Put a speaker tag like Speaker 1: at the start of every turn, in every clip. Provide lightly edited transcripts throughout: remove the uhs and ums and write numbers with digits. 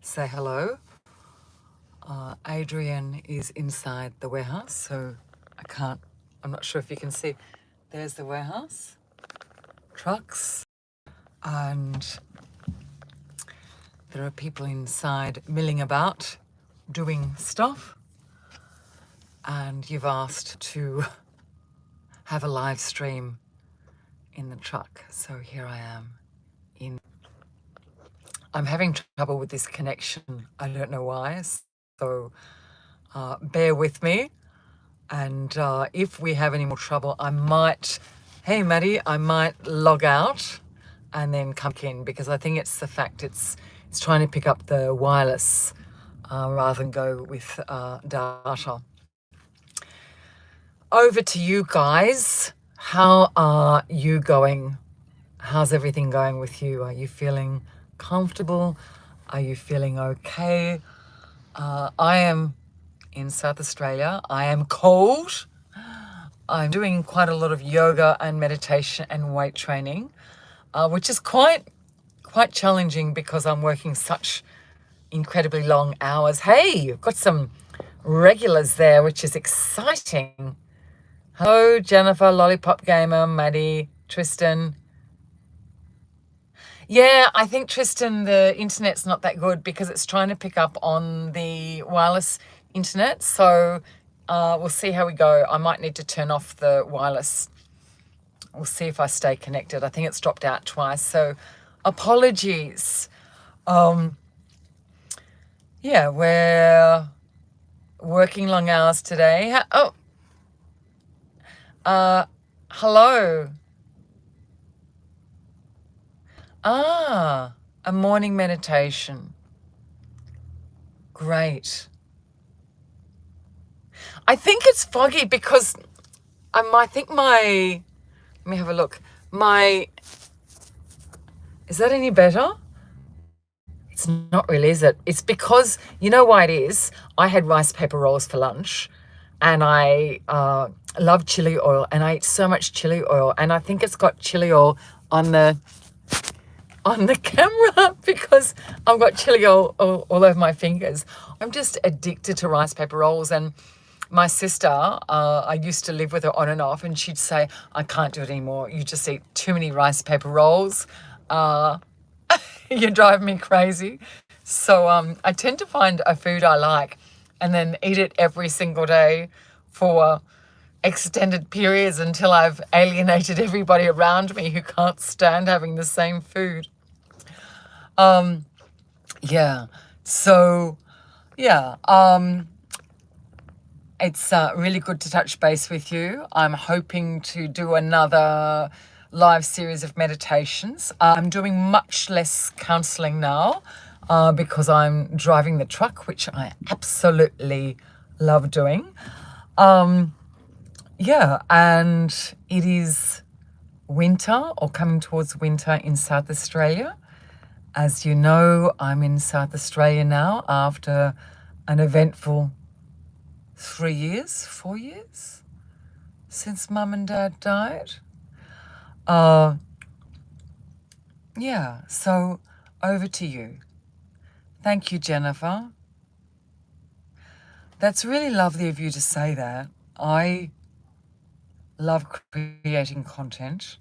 Speaker 1: say hello. Adrian is inside the warehouse, so I'm not sure if you can see. There's the warehouse, trucks, and there are people inside milling about, doing stuff. And you've asked to have a live stream in the truck. So here I am I'm having trouble with this connection. I don't know why. So bear with me. And if we have any more trouble, hey Maddie, I might log out and then come in, because I think it's the fact it's trying to pick up the wireless rather than go with data. Over to you guys. How are you going? How's everything going with you? Are you feeling comfortable? Are you feeling okay? I am in South Australia. I am cold. I'm doing quite a lot of yoga and meditation and weight training, which is quite challenging because I'm working such incredibly long hours. Hey, I've got some regulars there, which is exciting. Hello, Jennifer, Lollipop Gamer, Maddie, Tristan. Yeah, I think, Tristan, the internet's not that good because it's trying to pick up on the wireless internet. So we'll see how we go. I might need to turn off the wireless. We'll see if I stay connected. I think it's dropped out twice. So apologies. Yeah, we're working long hours today. Hello. A morning meditation. Great. I think it's foggy because let me have a look. Is that any better? It's not really, is it? It's because, you know why it is? I had rice paper rolls for lunch and I love chili oil, and I ate so much chili oil, and I think it's got chili oil on the camera because I've got chili all over my fingers. I'm just addicted to rice paper rolls. And my sister, I used to live with her on and off, and she'd say, I can't do it anymore. You just eat too many rice paper rolls. You drive me crazy. So I tend to find a food I like and then eat it every single day for extended periods until I've alienated everybody around me who can't stand having the same food. Yeah. So, yeah. It's really good to touch base with you. I'm hoping to do another live series of meditations. I'm doing much less counselling now because I'm driving the truck, which I absolutely love doing. Yeah, and it is winter or coming towards winter in South Australia. As you know, I'm in South Australia now after an eventful 4 years since Mum and Dad died. Yeah, so over to you. Thank you, Jennifer. That's really lovely of you to say that. I love creating content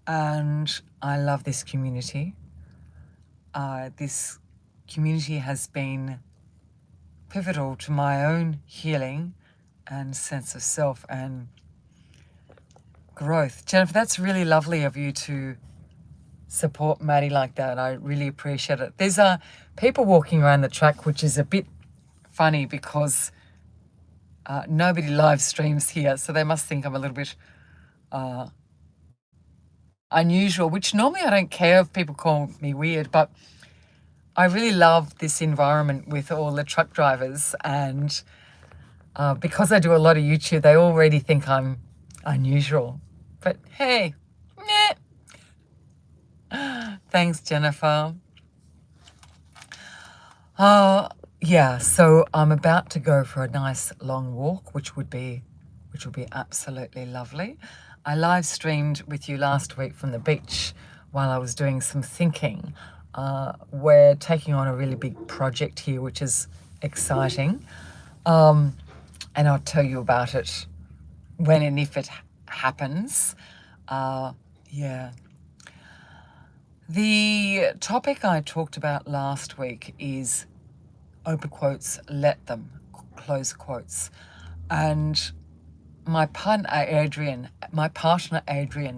Speaker 1: and I love this community. This community has been pivotal to my own healing and sense of self and growth. Jennifer, that's really lovely of you to support Maddie like that. I really appreciate it. There's people walking around the track, which is a bit funny because nobody live streams here, so they must think I'm a little bit unusual, which normally I don't care if people call me weird, but I really love this environment with all the truck drivers, and because I do a lot of YouTube, they already think I'm unusual. But hey, thanks, Jennifer. Yeah, so I'm about to go for a nice long walk, which will be absolutely lovely. I live streamed with you last week from the beach while I was doing some thinking We're taking on a really big project here, which is exciting. And I'll tell you about it when and if it happens. Yeah. The topic I talked about last week is open quotes, let them, close quotes. And my partner Adrian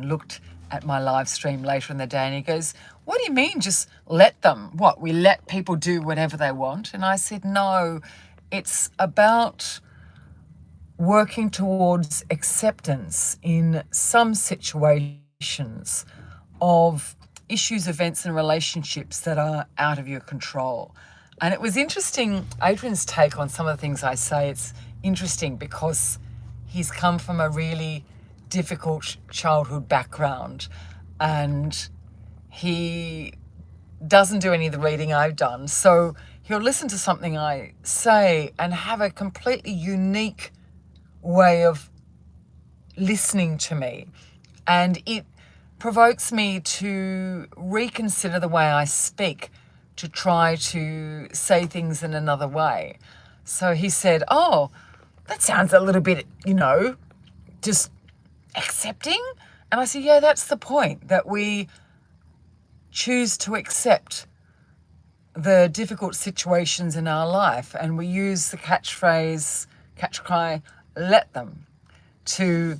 Speaker 1: looked at my live stream later in the day and he goes, "What do you mean just let them? What, we let people do whatever they want?" And I said, no, it's about working towards acceptance in some situations of issues, events, and relationships that are out of your control. And it was interesting, Adrian's take on some of the things I say. It's interesting because he's come from a really difficult childhood background and he doesn't do any of the reading I've done. So he'll listen to something I say and have a completely unique way of listening to me. And it provokes me to reconsider the way I speak, to try to say things in another way. So he said, "Oh, that sounds a little bit, just accepting." And I said, yeah, that's the point, that we choose to accept the difficult situations in our life and we use the catch cry, let them, to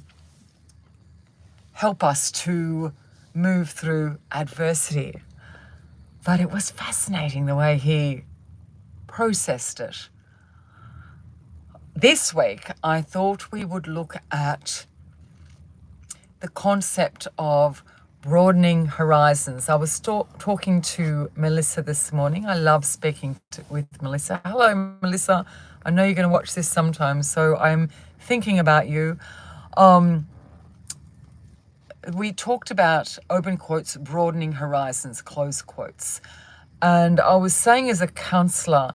Speaker 1: help us to move through adversity. But it was fascinating the way he processed it. This week, I thought we would look at the concept of broadening horizons. I was talking to Melissa this morning. I love speaking with Melissa. Hello, Melissa. I know you're going to watch this sometime, so I'm thinking about you. We talked about open quotes, broadening horizons, close quotes. And I was saying, as a counsellor,